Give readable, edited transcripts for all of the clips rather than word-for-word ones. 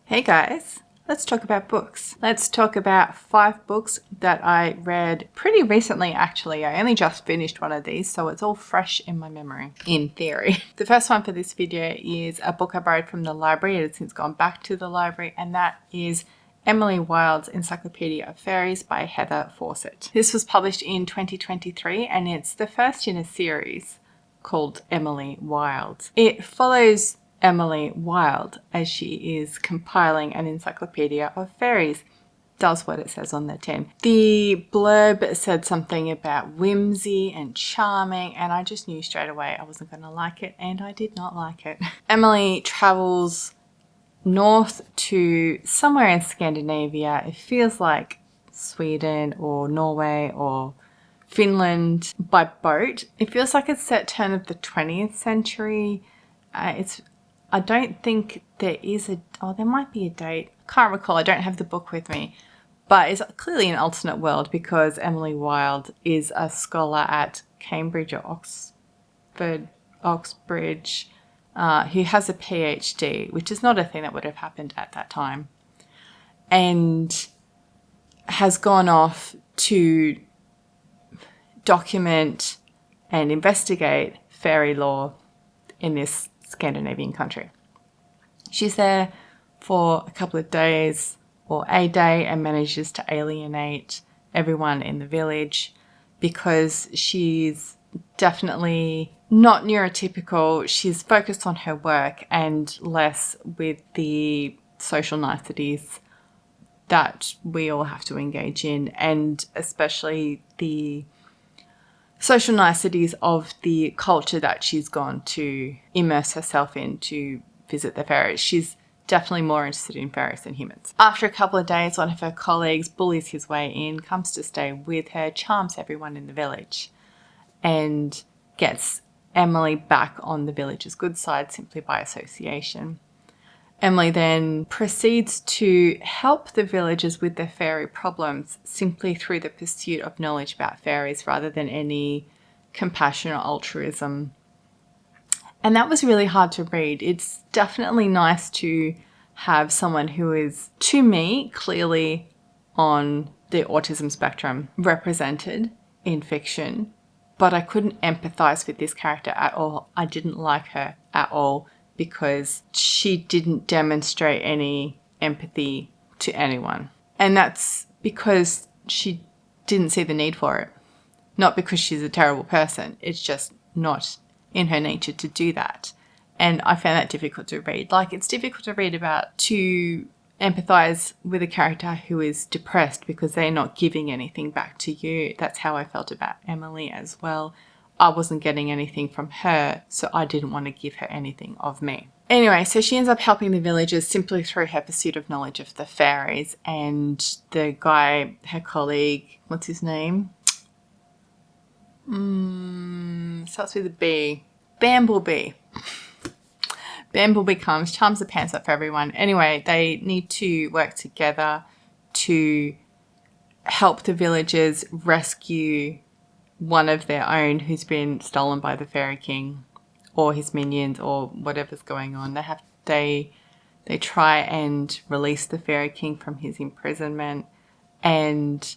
Hey guys, let's talk about books. Let's talk about 5 books that I read pretty recently actually. I only just finished one of these, so it's all fresh in my memory, in theory. The first one for this video is a book I borrowed from the library. It has since gone back to the library, and that is Emily Wilde's Encyclopaedia of Faeries by Heather Fawcett. This was published in 2023 and it's the first in a series called Emily Wilde. It follows Emily Wilde as she is compiling an encyclopedia of fairies. Does what it says on the tin. The blurb said something about whimsy and charming, and I just knew straight away I wasn't going to like it, and I did not like it. Emily travels north to somewhere in Scandinavia. It feels like Sweden or Norway or Finland by boat. It feels like it's set turn of the 20th century. I don't think there is there might be a date. I can't recall. I don't have the book with me. But it's clearly an alternate world because Emily Wilde is a scholar at Cambridge or Oxbridge, who has a PhD, which is not a thing that would have happened at that time, and has gone off to document and investigate fairy lore in this Scandinavian country. She's there for a couple of days or a day and manages to alienate everyone in the village because she's definitely not neurotypical. She's focused on her work and less with the social niceties that we all have to engage in, and especially the social niceties of the culture that she's gone to immerse herself in to visit the fairies. She's definitely more interested in fairies than humans. After a couple of days, one of her colleagues bullies his way in, comes to stay with her, charms everyone in the village, and gets Emily back on the village's good side simply by association. Emily then proceeds to help the villagers with their fairy problems simply through the pursuit of knowledge about fairies rather than any compassion or altruism. And that was really hard to read. It's definitely nice to have someone who is, to me, clearly on the autism spectrum represented in fiction, but I couldn't empathize with this character at all. I didn't like her at all, because she didn't demonstrate any empathy to anyone. And that's because she didn't see the need for it. Not because she's a terrible person. It's just not in her nature to do that. And I found that difficult to read. Like, it's difficult to read about, to empathize with a character who is depressed because they're not giving anything back to you. That's how I felt about Emily as well. I wasn't getting anything from her, so I didn't want to give her anything of me. Anyway, so she ends up helping the villagers simply through her pursuit of knowledge of the fairies, and the guy, her colleague, what's his name? Starts with a B. Bamblebee. Bamblebee comes, charms the pants up for everyone. Anyway, they need to work together to help the villagers rescue one of their own who's been stolen by the Fairy King or his minions or whatever's going on. They try and release the Fairy King from his imprisonment, and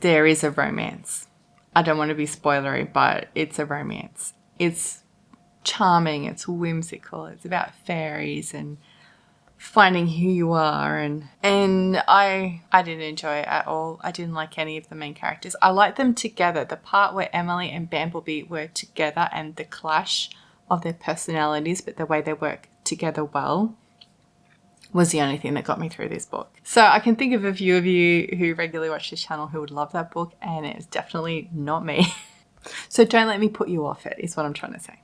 there is a romance. I don't want to be spoilery, but it's a romance. It's charming, it's whimsical, it's about fairies and finding who you are, and I didn't enjoy it at all. I didn't like any of the main characters. I liked them together. The part where Emily and Bamblebee were together and the clash of their personalities, but the way they work together well, was the only thing that got me through this book. So I can think of a few of you who regularly watch this channel who would love that book, and it's definitely not me. So don't let me put you off it, is what I'm trying to say.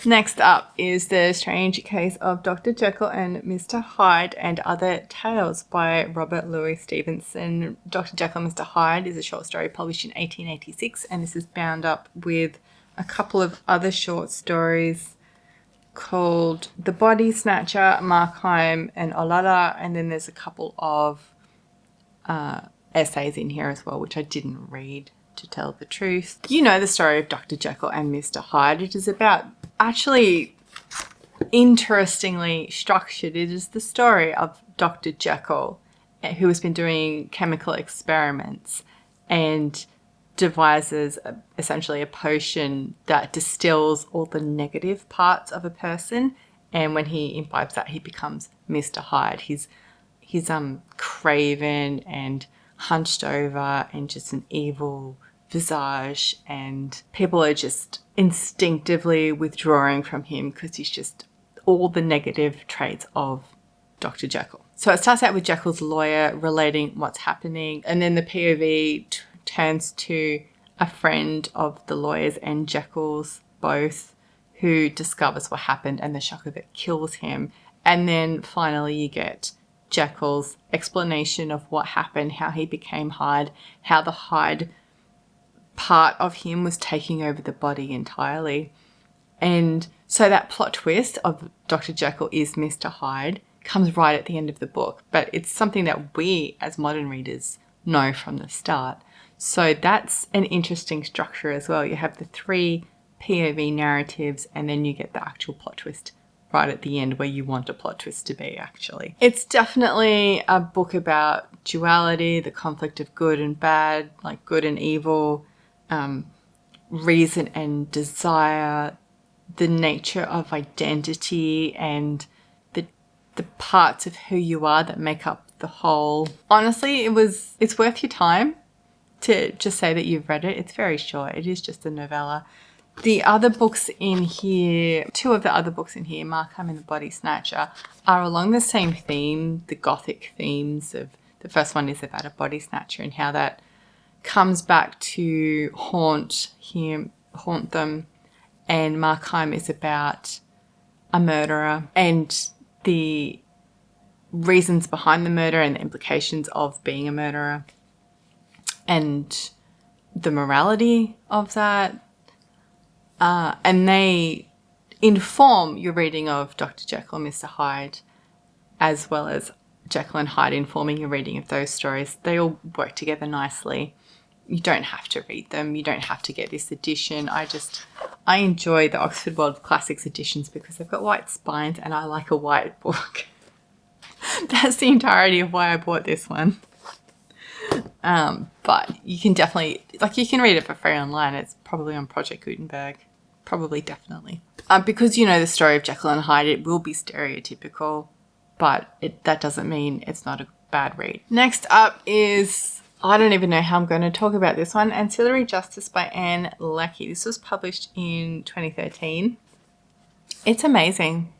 Next up is The Strange Case of Dr. Jekyll and Mr. Hyde and Other Tales by Robert Louis Stevenson. Dr. Jekyll and Mr. Hyde is a short story published in 1886, and this is bound up with a couple of other short stories called The Body Snatcher, Markheim and Olala, and then there's a couple of essays in here as well, which I didn't read, to tell the truth. You know the story of Dr. Jekyll and Mr. Hyde. It is about actually interestingly structured. It is the story of Dr. Jekyll, who has been doing chemical experiments and devises essentially a potion that distills all the negative parts of a person. And when he imbibes that, he becomes Mr. Hyde. He's craven and hunched over and just an evil visage, and people are just instinctively withdrawing from him because he's just all the negative traits of Dr. Jekyll. So it starts out with Jekyll's lawyer relating what's happening, and then the POV turns to a friend of the lawyer's and Jekyll's both, who discovers what happened, and the shock of it kills him. And then finally you get Jekyll's explanation of what happened, how he became Hyde, how the Hyde part of him was taking over the body entirely. And so that plot twist of Dr. Jekyll is Mr. Hyde comes right at the end of the book, but it's something that we as modern readers know from the start. So that's an interesting structure as well. You have the 3 POV narratives, and then you get the actual plot twist right at the end where you want a plot twist to be, actually. It's definitely a book about duality, the conflict of good and bad, like good and evil, reason and desire, the nature of identity, and the parts of who you are that make up the whole. Honestly, it's worth your time to just say that you've read it. It's very short. It is just a novella. The other books in here, 2 of the other books in here, Markham and the Body Snatcher, are along the same theme, the gothic themes of the first one is about a body snatcher and how that comes back to haunt them, and Markham is about a murderer and the reasons behind the murder and the implications of being a murderer and the morality of that. And they inform your reading of Dr. Jekyll and Mr. Hyde, as well as Jekyll and Hyde informing your reading of those stories. They all work together nicely. You don't have to read them. You don't have to get this edition. I enjoy the Oxford World Classics editions because they've got white spines and I like a white book. That's the entirety of why I bought this one. But you can definitely, you can read it for free online. It's probably on Project Gutenberg. Probably, definitely. Because you know the story of Jekyll and Hyde, it will be stereotypical, but that doesn't mean it's not a bad read. Next up is, I don't even know how I'm going to talk about this one, Ancillary Justice by Anne Leckie. This was published in 2013. It's amazing.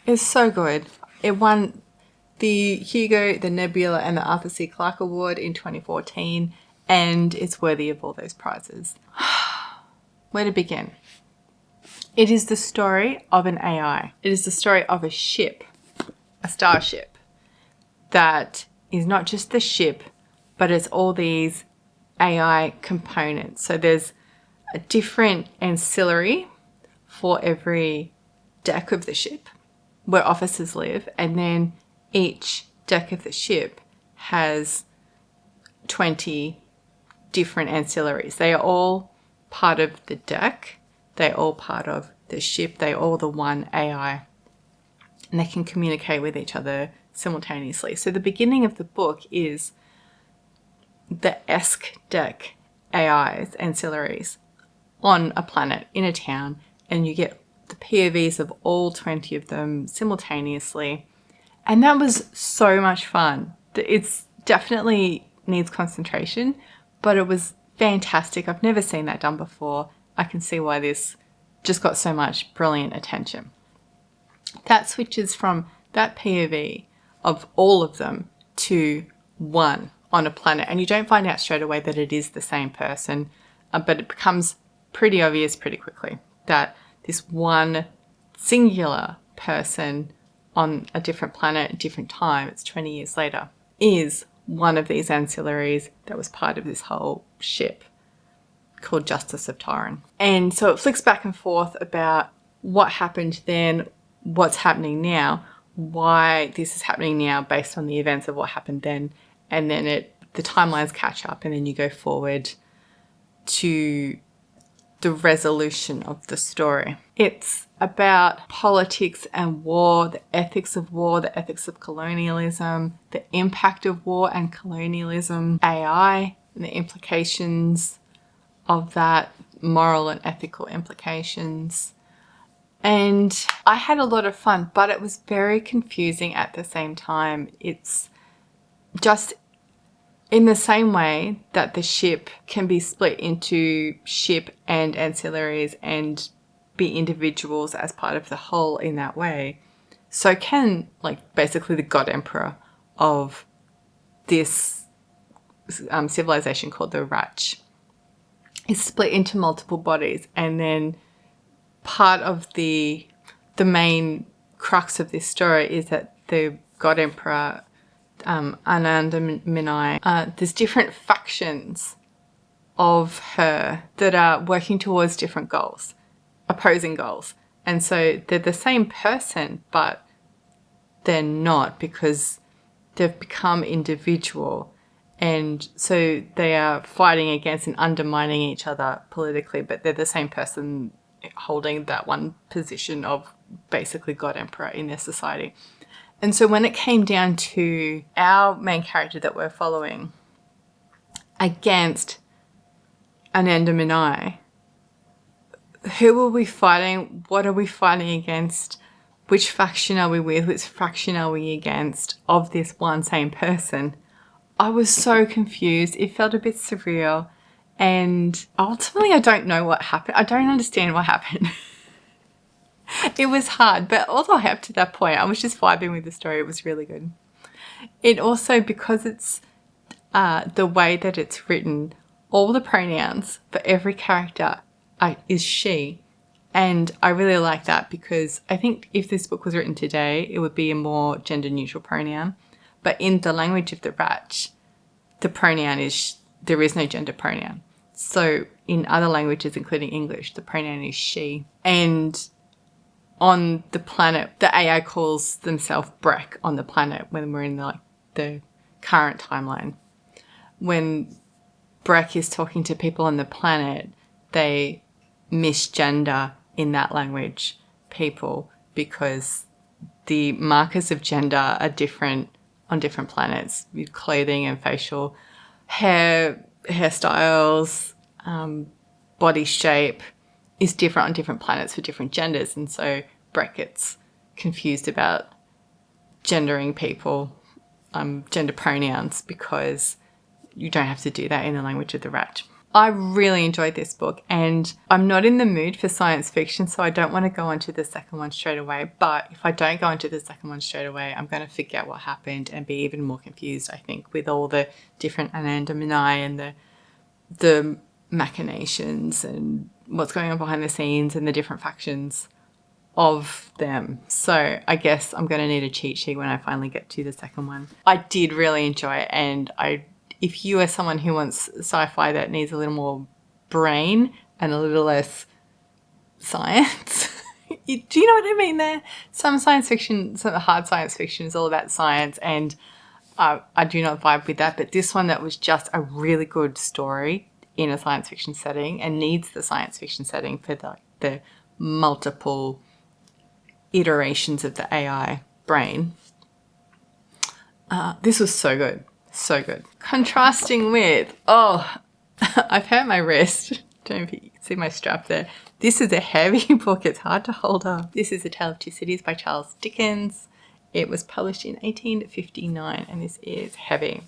It's so good. It won the Hugo, the Nebula, and the Arthur C. Clarke Award in 2014, and it's worthy of all those prizes. Where to begin? It is the story of an AI. It is the story of a ship, a starship, that is not just the ship, but it's all these AI components. So there's a different ancillary for every deck of the ship where officers live, and then each deck of the ship has 20 different ancillaries. They are all part of the deck. They're all part of the ship. They're all the one AI. And they can communicate with each other simultaneously. So the beginning of the book is the Esk deck AIs, ancillaries, on a planet, in a town. And you get the POVs of all 20 of them simultaneously. And that was so much fun. It's definitely needs concentration, but it was fantastic. I've never seen that done before. I can see why this just got so much brilliant attention. That switches from that POV of all of them to one on a planet. And you don't find out straight away that it is the same person, but it becomes pretty obvious pretty quickly that this one singular person on a different planet, different time, it's 20 years later, is one of these ancillaries that was part of this whole ship called Justice of Tyron. And so it flicks back and forth about what happened then, what's happening now, why this is happening now based on the events of what happened then, and then the timelines catch up, and then you go forward to the resolution of the story. It's about politics and war, the ethics of war, the ethics of colonialism, the impact of war and colonialism, AI, and the implications of that, moral and ethical implications. And I had a lot of fun, but it was very confusing at the same time. It's just in the same way that the ship can be split into ship and ancillaries and be individuals as part of the whole in that way, so can, like, basically the God Emperor of this civilization called the Ratch is split into multiple bodies, and then part of the main crux of this story is that the God Emperor, Anandamini, there's different factions of her that are working towards different goals, opposing goals. And so they're the same person, but they're not, because they've become individual. And so they are fighting against and undermining each other politically, but they're the same person holding that one position of basically God Emperor in their society. And so when it came down to our main character that we're following against Anandamini, who are we fighting? What are we fighting against? Which faction are we with? Which faction are we against of this one same person? I was so confused. It felt a bit surreal. And ultimately, I don't know what happened. I don't understand what happened. It was hard, but although up to that point, I was just vibing with the story. It was really good. It also, because it's the way that it's written, all the pronouns for every character is she. And I really like that, because I think if this book was written today, it would be a more gender neutral pronoun. But in the language of the Ratch, the pronoun is, there is no gender pronoun. So in other languages, including English, the pronoun is she. And on the planet, the AI calls themselves Breck on the planet when we're in the current timeline. When Breck is talking to people on the planet, they misgender in that language people, because the markers of gender are different on different planets, with clothing and facial hairstyles, body shape is different on different planets for different genders. And so Breck gets confused about gendering people, gender pronouns, because you don't have to do that in the language of the Rat. I really enjoyed this book, and I'm not in the mood for science fiction, so I don't want to go on to the second one straight away. But if I don't go into the second one straight away, I'm going to forget what happened and be even more confused, I think, with all the different Anandamini and the machinations and what's going on behind the scenes and the different factions of them. So I guess I'm going to need a cheat sheet when I finally get to the second one. I did really enjoy it, and if you are someone who wants sci-fi that needs a little more brain and a little less science, do you know what I mean there? Some science fiction, some hard science fiction is all about science, and I do not vibe with that. But this one, that was just a really good story in a science fiction setting and needs the science fiction setting for the multiple iterations of the AI brain. This was so good. So good. Contrasting with, I've hurt my wrist. Don't know if you can see my strap there. This is a heavy book. It's hard to hold up. This is A Tale of Two Cities by Charles Dickens. It was published in 1859, and this is heavy.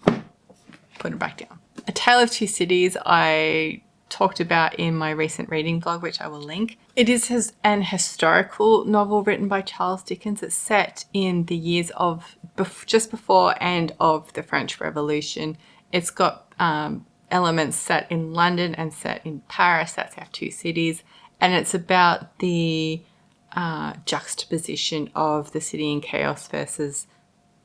Put it back down. A Tale of Two Cities I talked about in my recent reading blog, which I will link. It is an historical novel written by Charles Dickens. It's set in the years of just before and of the French Revolution. It's got elements set in London and set in Paris. That's our two cities. And it's about the juxtaposition of the city in chaos versus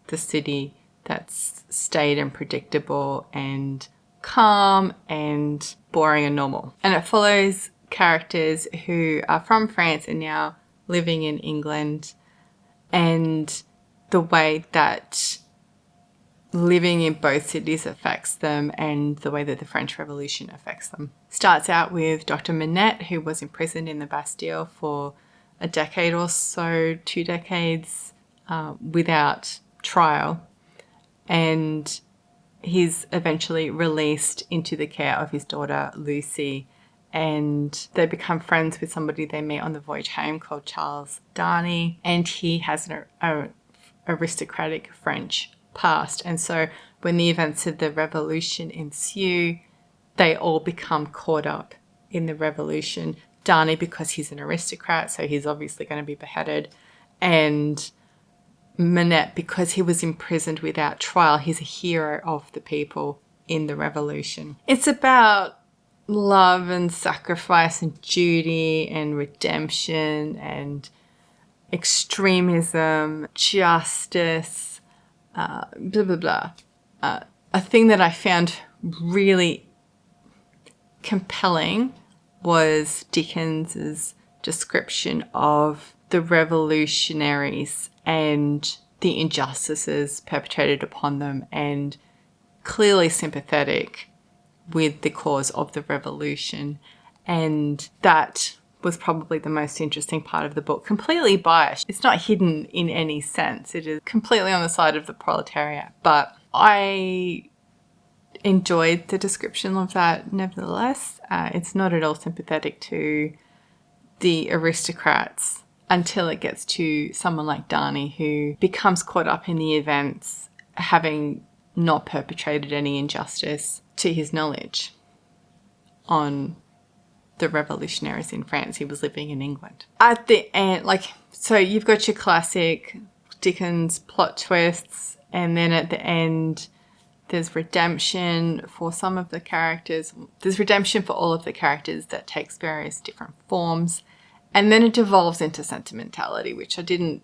the city that's staid and predictable and calm and boring and normal. And it follows characters who are from France and now living in England, and the way that living in both cities affects them and the way that the French Revolution affects them. Starts out with Dr. Manette, who was imprisoned in the Bastille for a decade or so, 2 decades, without trial. And he's eventually released into the care of his daughter, Lucy, and they become friends with somebody they meet on the voyage home called Charles Darnay, and he has an aristocratic French past. And so when the events of the revolution ensue, they all become caught up in the revolution. Darnay, because he's an aristocrat, so he's obviously going to be beheaded, and Manette, because he was imprisoned without trial, he's a hero of the people in the revolution. It's about love and sacrifice and duty and redemption and extremism, justice, blah, blah, blah. A thing that I found really compelling was Dickens's description of the revolutionaries and the injustices perpetrated upon them, and clearly sympathetic with the cause of the revolution. And that was probably the most interesting part of the book. Completely biased. It's not hidden in any sense. It is completely on the side of the proletariat. But I enjoyed the description of that nevertheless. It's not at all sympathetic to the aristocrats until it gets to someone like Darnay, who becomes caught up in the events, having not perpetrated any injustice to his knowledge on the revolutionaries in France. He was living in England. At the end, so you've got your classic Dickens plot twists, and then at the end there's redemption for some of the characters. There's redemption for all of the characters that takes various different forms. And then it devolves into sentimentality, which I didn't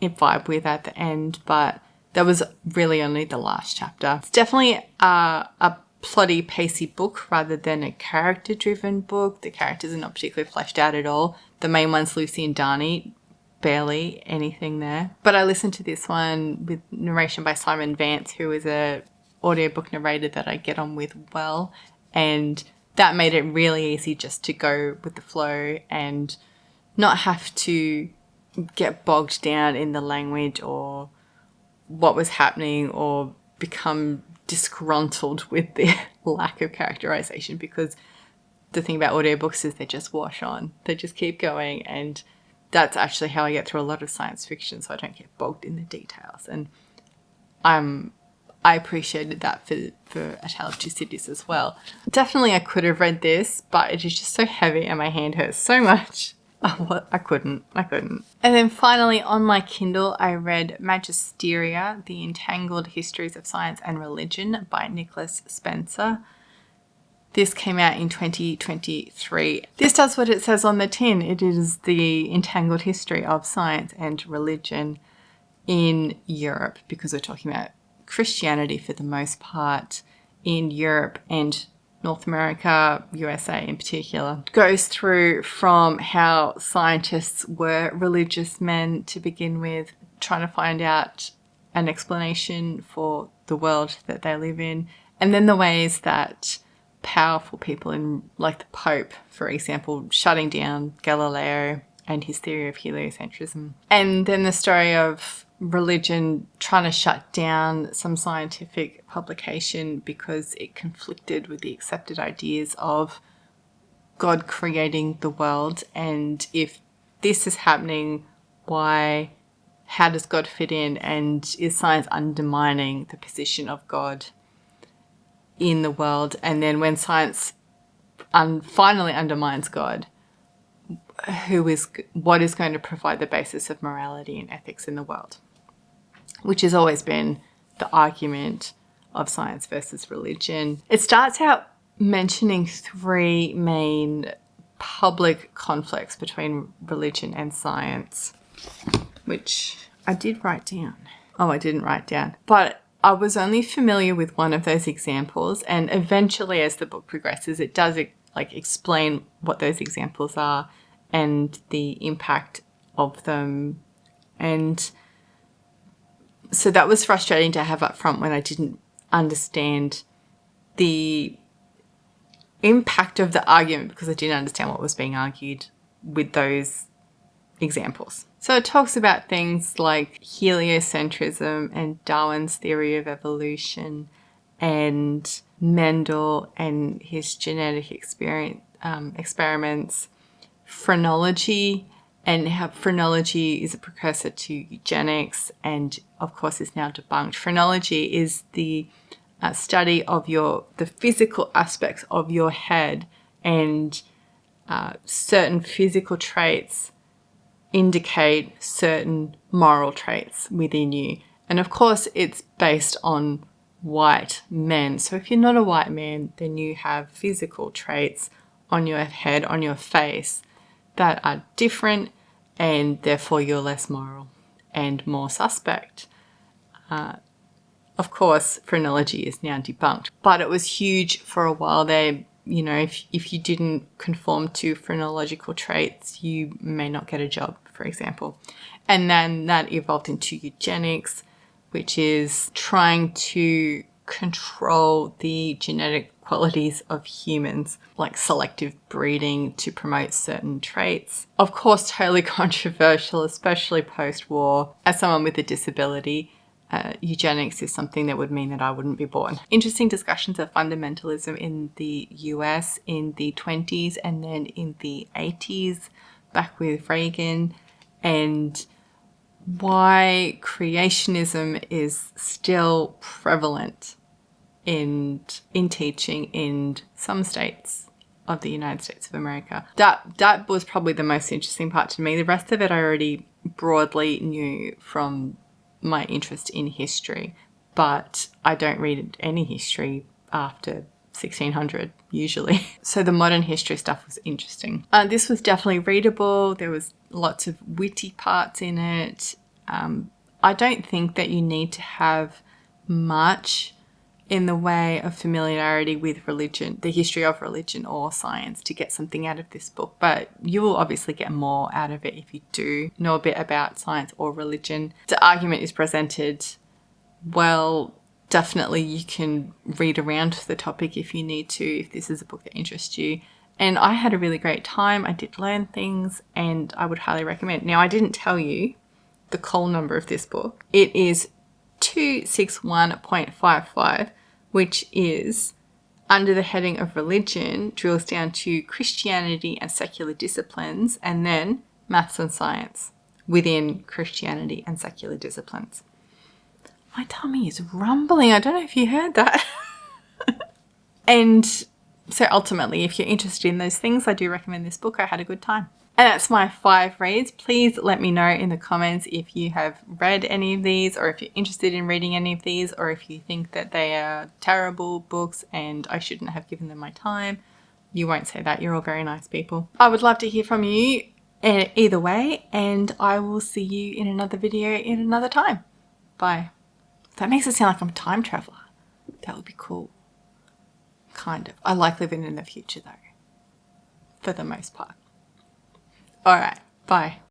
vibe with at the end, but that was really only the last chapter. It's definitely a plotty, pacey book rather than a character-driven book. The characters are not particularly fleshed out at all. The main one's Lucy and Darnay, barely anything there. But I listened to this one with narration by Simon Vance, who is a audiobook narrator that I get on with well, and that made it really easy just to go with the flow and not have to get bogged down in the language or what was happening or become disgruntled with the lack of characterization, because the thing about audiobooks is they just wash on. They just keep going, and that's actually how I get through a lot of science fiction, so I don't get bogged in the details. And I appreciated that for A Tale of Two Cities as well. Definitely I could have read this, but it is just so heavy and my hand hurts so much. I couldn't. And then finally on my Kindle, I read Magisteria, The Entangled Histories of Science and Religion by Nicholas Spencer. This came out in 2023. This does what it says on the tin. It is the entangled history of science and religion in Europe, because we're talking about Christianity for the most part in Europe and North America, USA in particular. Goes through from how scientists were religious men to begin with, trying to find out an explanation for the world that they live in, and then the ways that powerful people in, like the Pope, for example, shutting down Galileo and his theory of heliocentrism. And then the story of religion trying to shut down some scientific publication because it conflicted with the accepted ideas of God creating the world. And if this is happening, how does God fit in? And is science undermining the position of God in the world? And then when science finally undermines God, what is going to provide the basis of morality and ethics in the world? Which has always been the argument of science versus religion. It starts out mentioning 3 main public conflicts between religion and science, which I did write down. Oh, I didn't write down. But I was only familiar with one of those examples, and eventually as the book progresses, it does explain what those examples are and the impact of them. And So that was frustrating to have up front when I didn't understand the impact of the argument, because I didn't understand what was being argued with those examples. So it talks about things like heliocentrism and Darwin's theory of evolution and Mendel and his genetic experiments, phrenology, and how phrenology is a precursor to eugenics and, of course, is now debunked. Phrenology is the study of the physical aspects of your head, and certain physical traits indicate certain moral traits within you. And of course, it's based on white men. So if you're not a white man, then you have physical traits on your head, on your face, that are different, and therefore you're less moral and more suspect. Of course, phrenology is now debunked, but it was huge for a while there. You know, if you didn't conform to phrenological traits, you may not get a job, for example. And then that evolved into eugenics, which is trying to control the genetic qualities of humans, like selective breeding to promote certain traits. Of course, totally controversial, especially post-war. As someone with a disability, eugenics is something that would mean that I wouldn't be born. Interesting discussions of fundamentalism in the US in the 20s and then in the 80s, back with Reagan, and why creationism is still prevalent in teaching in some states of the United States of America. That was probably the most interesting part to me. The rest of it I already broadly knew from my interest in history, but I don't read any history after 1600 usually. So the modern history stuff was interesting. This was definitely readable. There was lots of witty parts in it. I don't think that you need to have much in the way of familiarity with religion, the history of religion or science, to get something out of this book, but you will obviously get more out of it if you do know a bit about science or religion. The argument is presented well. Definitely you can read around the topic if you need to, if this is a book that interests you. And I had a really great time. I did learn things, and I would highly recommend. Now, I didn't tell you the call number of this book. It is 261.55, which is, under the heading of religion, drills down to Christianity and secular disciplines, and then maths and science within Christianity and secular disciplines. My tummy is rumbling. I don't know if you heard that. And so ultimately, if you're interested in those things, I do recommend this book. I had a good time. And that's my 5 reads. Please let me know in the comments if you have read any of these, or if you're interested in reading any of these, or if you think that they are terrible books and I shouldn't have given them my time. You won't say that. You're all very nice people. I would love to hear from you either way, and I will see you in another video in another time. Bye. That makes it sound like I'm a time traveler. That would be cool. Kind of. I like living in the future though, for the most part. All right. Bye.